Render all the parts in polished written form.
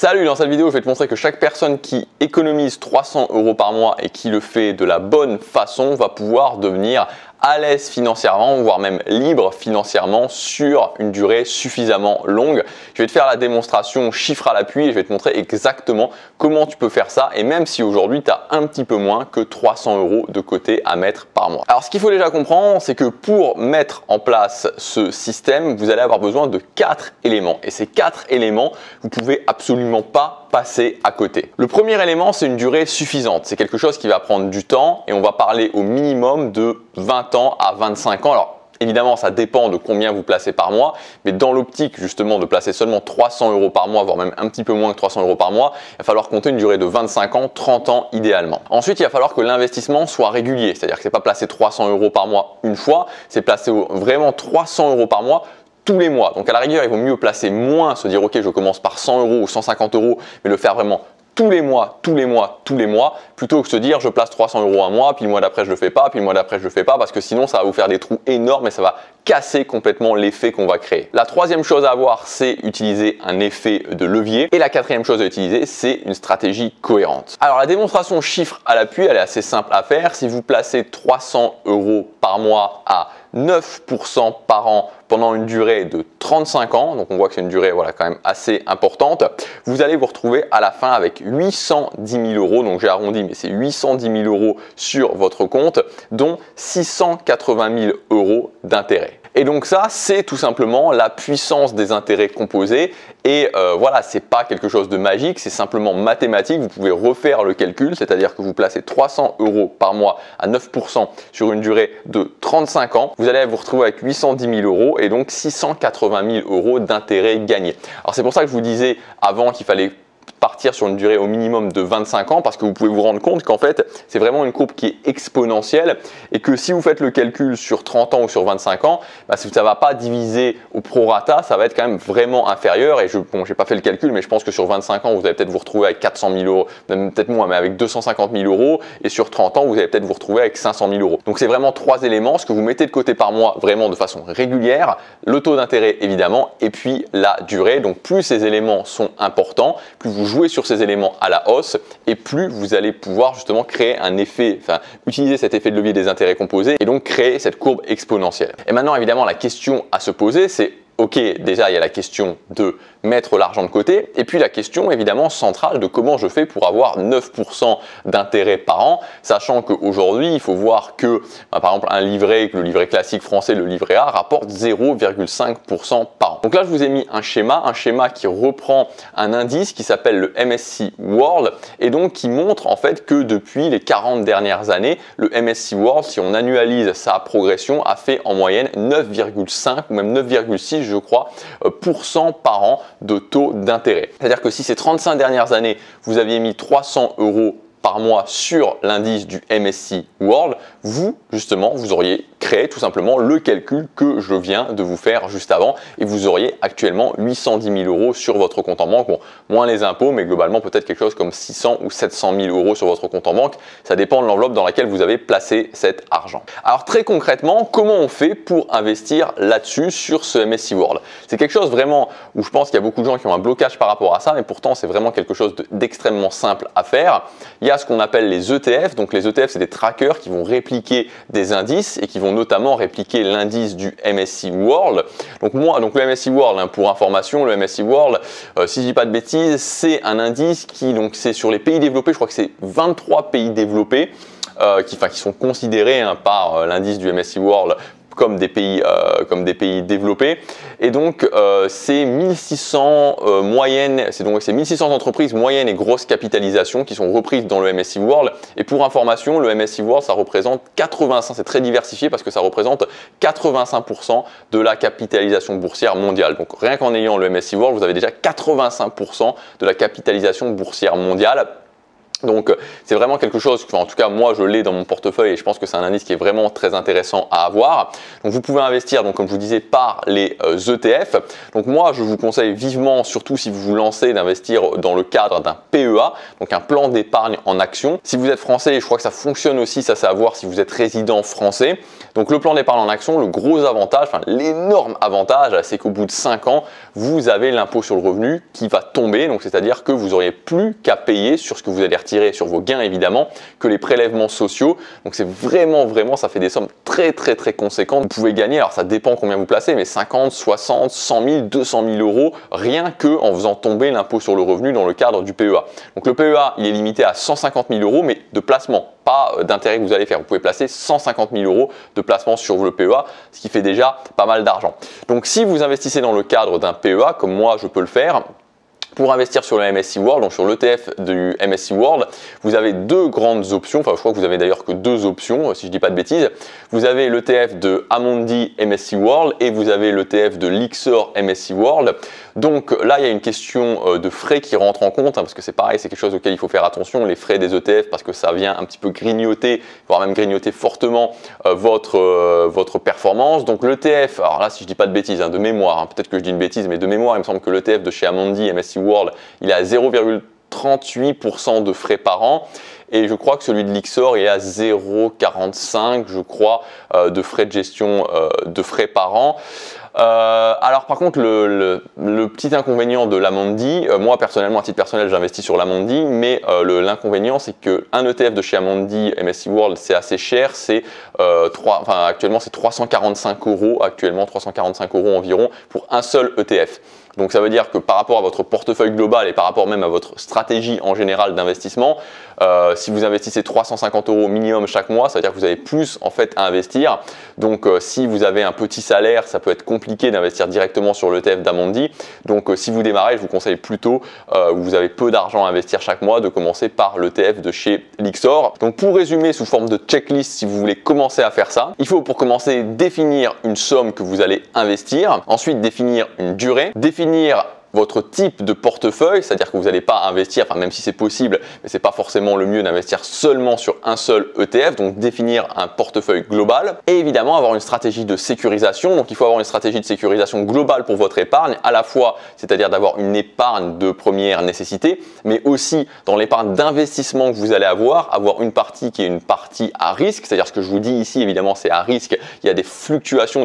Salut, dans cette vidéo, je vais te montrer que chaque personne qui économise 300 € par mois et qui le fait de la bonne façon va pouvoir devenir à l'aise financièrement, voire même libre financièrement sur une durée suffisamment longue. Je vais te faire la démonstration chiffre à l'appui et je vais te montrer exactement comment tu peux faire ça, et même si aujourd'hui tu as un petit peu moins que 300 € de côté à mettre par mois. Alors ce qu'il faut déjà comprendre, c'est que pour mettre en place ce système, vous allez avoir besoin de 4 éléments, et ces 4 éléments, vous pouvez absolument pas passer à côté. Le premier élément, c'est une durée suffisante. C'est quelque chose qui va prendre du temps et on va parler au minimum de 20 ans à 25 ans. Alors évidemment, ça dépend de combien vous placez par mois, mais dans l'optique justement de placer seulement 300 € par mois, voire même un petit peu moins que 300 € par mois, il va falloir compter une durée de 25 ans, 30 ans idéalement. Ensuite, il va falloir que l'investissement soit régulier, c'est-à-dire que c'est pas placer 300 € par mois une fois, c'est placer vraiment 300 € par mois tous les mois. Donc à la rigueur, il vaut mieux placer moins, se dire ok, je commence par 100 € ou 150 €, mais le faire vraiment tous les mois, plutôt que se dire je place 300 € un mois, puis le mois d'après je le fais pas, puis le mois d'après je le fais pas, parce que sinon ça va vous faire des trous énormes et ça va casser complètement l'effet qu'on va créer. La troisième chose à avoir, c'est utiliser un effet de levier, et la quatrième chose à utiliser, c'est une stratégie cohérente. Alors la démonstration chiffre à l'appui, elle est assez simple à faire. Si vous placez 300 € par mois à 9% par an pendant une durée de 35 ans, donc on voit que c'est une durée quand même assez importante, vous allez vous retrouver à la fin avec 810 000 €, donc j'ai arrondi, mais c'est 810 000 € sur votre compte, dont 680 000 € d'intérêt. Et donc ça, c'est tout simplement la puissance des intérêts composés. Et voilà, c'est pas quelque chose de magique, c'est simplement mathématique. Vous pouvez refaire le calcul, c'est-à-dire que vous placez 300 € par mois à 9% sur une durée de 35 ans. Vous allez vous retrouver avec 810 000 € et donc 680 000 € d'intérêts gagnés. Alors c'est pour ça que je vous disais avant qu'il fallait partir sur une durée au minimum de 25 ans, parce que vous pouvez vous rendre compte qu'en fait c'est vraiment une courbe qui est exponentielle, et que si vous faites le calcul sur 30 ans ou sur 25 ans, ça ne va pas diviser au prorata, ça va être quand même vraiment inférieur. Et j'ai pas fait le calcul, mais je pense que sur 25 ans vous allez peut-être vous retrouver avec 400 000 €, même peut-être moins, mais avec 250 000 €, et sur 30 ans vous allez peut-être vous retrouver avec 500 000 €. Donc c'est vraiment 3 éléments, ce que vous mettez de côté par mois vraiment de façon régulière, le taux d'intérêt évidemment, et puis la durée. Donc plus ces éléments sont importants, plus vous jouez sur ces éléments à la hausse, et plus vous allez pouvoir justement créer un effet, utiliser cet effet de levier des intérêts composés et donc créer cette courbe exponentielle. Et maintenant évidemment la question à se poser, c'est ok, déjà il y a la question de mettre l'argent de côté, et puis la question évidemment centrale de comment je fais pour avoir 9% d'intérêt par an, sachant qu'aujourd'hui il faut voir que par exemple un livret, le livret classique français, le livret A, rapporte 0,5% par an. Donc là je vous ai mis un schéma qui reprend un indice qui s'appelle le MSCI World, et donc qui montre en fait que depuis les 40 dernières années, le MSCI World, si on annualise sa progression, a fait en moyenne 9,5 ou même 9,6 je crois, % par an de taux d'intérêt. C'est-à-dire que si ces 35 dernières années, vous aviez mis 300 € par mois sur l'indice du MSCI World, vous auriez créé tout simplement le calcul que je viens de vous faire juste avant, et vous auriez actuellement 810 000 € sur votre compte en banque, bon, moins les impôts, mais globalement peut-être quelque chose comme 600 ou 700 000 € sur votre compte en banque, ça dépend de l'enveloppe dans laquelle vous avez placé cet argent. Alors très concrètement, comment on fait pour investir là-dessus sur ce MSCI World? C'est quelque chose vraiment où je pense qu'il y a beaucoup de gens qui ont un blocage par rapport à ça, mais pourtant c'est vraiment quelque chose d'extrêmement simple à faire. Il y a ce qu'on appelle les ETF, donc les ETF c'est des trackers qui vont répliquer des indices et qui vont notamment répliquer l'indice du MSCI World. Donc le MSCI World, pour information, le MSCI World, si je dis pas de bêtises, c'est un indice qui c'est sur les pays développés, je crois que c'est 23 pays développés qui sont considérés par l'indice du MSCI World comme des pays développés, et donc c'est 1600 c'est 1600 entreprises moyennes et grosses capitalisations qui sont reprises dans le MSCI World. Et pour information, le MSCI World, ça représente 85%, c'est très diversifié parce que ça représente 85% de la capitalisation boursière mondiale. Donc rien qu'en ayant le MSCI World, vous avez déjà 85% de la capitalisation boursière mondiale. Donc c'est vraiment quelque chose, en tout cas moi je l'ai dans mon portefeuille et je pense que c'est un indice qui est vraiment très intéressant à avoir. Donc vous pouvez investir, donc comme je vous disais, par les ETF. Donc moi je vous conseille vivement, surtout si vous vous lancez, d'investir dans le cadre d'un PEA, donc un plan d'épargne en action. Si vous êtes français, je crois que ça fonctionne aussi, ça c'est à voir si vous êtes résident français. Donc le plan d'épargne en action, le gros avantage, enfin l'énorme avantage, c'est qu'au bout de 5 ans, vous avez l'impôt sur le revenu qui va tomber. Donc c'est-à-dire que vous n'aurez plus qu'à payer sur ce que vous allez retirer sur vos gains évidemment que les prélèvements sociaux. Donc c'est vraiment, ça fait des sommes très conséquentes. Vous pouvez gagner, alors ça dépend combien vous placez, mais 50, 60, 100 000, 200 000 euros rien que en faisant tomber l'impôt sur le revenu dans le cadre du PEA. Donc le PEA, il est limité à 150 000 euros, mais de placement, pas d'intérêt que vous allez faire. Vous pouvez placer 150 000 euros de placement sur le PEA, ce qui fait déjà pas mal d'argent. Donc si vous investissez dans le cadre d'un PEA, comme moi je peux le faire, pour investir sur le MSCI World, donc sur l'ETF du MSCI World, vous avez deux grandes options. Enfin, je crois que vous avez d'ailleurs que deux options, si je ne dis pas de bêtises. Vous avez l'ETF de Amundi MSCI World et vous avez l'ETF de Lyxor MSCI World. Donc là, il y a une question de frais qui rentre en compte, parce que c'est pareil, c'est quelque chose auquel il faut faire attention, les frais des ETF, parce que ça vient un petit peu grignoter, voire même grignoter fortement votre performance. Donc l'ETF, alors là, si je ne dis pas de bêtises, de mémoire, peut-être que je dis une bêtise, mais de mémoire, il me semble que l'ETF de chez Amundi MSCI World, il est à 0,38% de frais par an. Et je crois que celui de Lyxor est à 0,45, je crois, de frais de gestion de frais par an. Alors par contre le petit inconvénient de l'Amundi, moi personnellement à titre personnel j'investis sur l'Amundi, mais l'inconvénient c'est qu'un ETF de chez Amundi MSCI World c'est assez cher, c'est actuellement c'est 345 €, actuellement 345 € environ pour un seul ETF. Donc ça veut dire que par rapport à votre portefeuille global et par rapport même à votre stratégie en général d'investissement, si vous investissez 350 € minimum chaque mois, ça veut dire que vous avez plus en fait à investir. Donc si vous avez un petit salaire, ça peut être compliqué d'investir directement sur l'ETF d'Amundi. Donc si vous démarrez, je vous conseille plutôt, vous avez peu d'argent à investir chaque mois, de commencer par l'ETF de chez Lyxor. Donc pour résumer sous forme de checklist, si vous voulez commencer à faire ça, il faut pour commencer définir une somme que vous allez investir, ensuite définir une durée, définir votre type de portefeuille, c'est-à-dire que vous n'allez pas investir, enfin même si c'est possible, mais c'est pas forcément le mieux d'investir seulement sur un seul ETF, donc définir un portefeuille global et évidemment avoir une stratégie de sécurisation. Donc il faut avoir une stratégie de sécurisation globale pour votre épargne, à la fois, c'est-à-dire d'avoir une épargne de première nécessité, mais aussi dans l'épargne d'investissement que vous allez avoir une partie qui est une partie à risque, c'est-à-dire ce que je vous dis ici, évidemment c'est à risque, il y a des fluctuations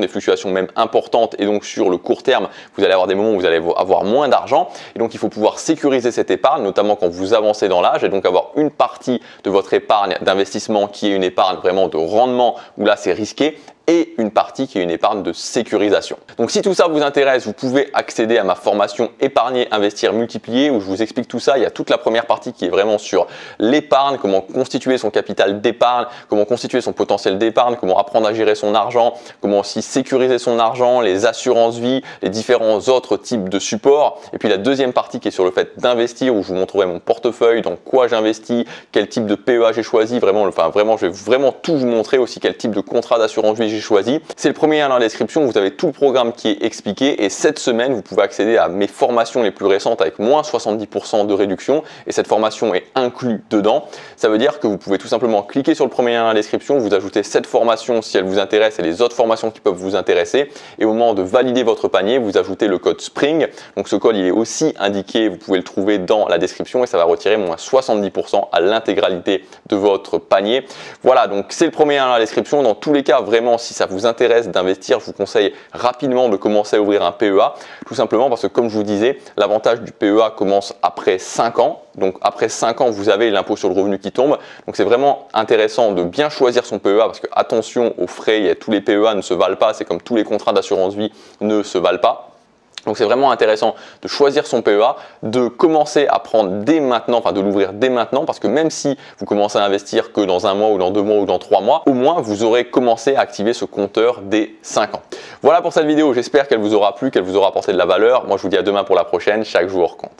même importantes et donc sur le court terme, vous allez avoir des moments où vous allez avoir moins d'argent et donc il faut pouvoir sécuriser cette épargne, notamment quand vous avancez dans l'âge, et donc avoir une partie de votre épargne d'investissement qui est une épargne vraiment de rendement où là c'est risqué, et une partie qui est une épargne de sécurisation. Donc si tout ça vous intéresse, vous pouvez accéder à ma formation Épargner, Investir, Multiplier où je vous explique tout ça. Il y a toute la première partie qui est vraiment sur l'épargne, comment constituer son capital d'épargne, comment constituer son potentiel d'épargne, comment apprendre à gérer son argent, comment aussi sécuriser son argent, les assurances vie, les différents autres types de supports. Et puis la deuxième partie qui est sur le fait d'investir où je vous montrerai mon portefeuille, dans quoi j'investis, quel type de PEA j'ai choisi, je vais vraiment tout vous montrer aussi quel type de contrat d'assurance vie j'ai choisi. C'est le premier lien dans la description, vous avez tout le programme qui est expliqué et cette semaine vous pouvez accéder à mes formations les plus récentes avec moins 70% de réduction et cette formation est inclue dedans. Ça veut dire que vous pouvez tout simplement cliquer sur le premier lien dans la description, vous ajoutez cette formation si elle vous intéresse et les autres formations qui peuvent vous intéresser et au moment de valider votre panier, vous ajoutez le code SPRING. Donc ce code il est aussi indiqué, vous pouvez le trouver dans la description et ça va retirer moins 70% à l'intégralité de votre panier. Voilà, donc c'est le premier lien dans la description. Dans tous les cas, vraiment, si ça vous intéresse d'investir, je vous conseille rapidement de commencer à ouvrir un PEA, tout simplement parce que comme je vous disais, l'avantage du PEA commence après 5 ans. Donc après 5 ans, vous avez l'impôt sur le revenu qui tombe. Donc c'est vraiment intéressant de bien choisir son PEA parce que attention aux frais, tous les PEA ne se valent pas, c'est comme tous les contrats d'assurance vie ne se valent pas. Donc c'est vraiment intéressant de choisir son PEA, de commencer à prendre dès maintenant, enfin de l'ouvrir dès maintenant parce que même si vous commencez à investir que dans un mois ou dans 2 mois ou dans 3 mois, au moins vous aurez commencé à activer ce compteur dès 5 ans. Voilà pour cette vidéo, j'espère qu'elle vous aura plu, qu'elle vous aura apporté de la valeur. Moi je vous dis à demain pour la prochaine, chaque jour compte.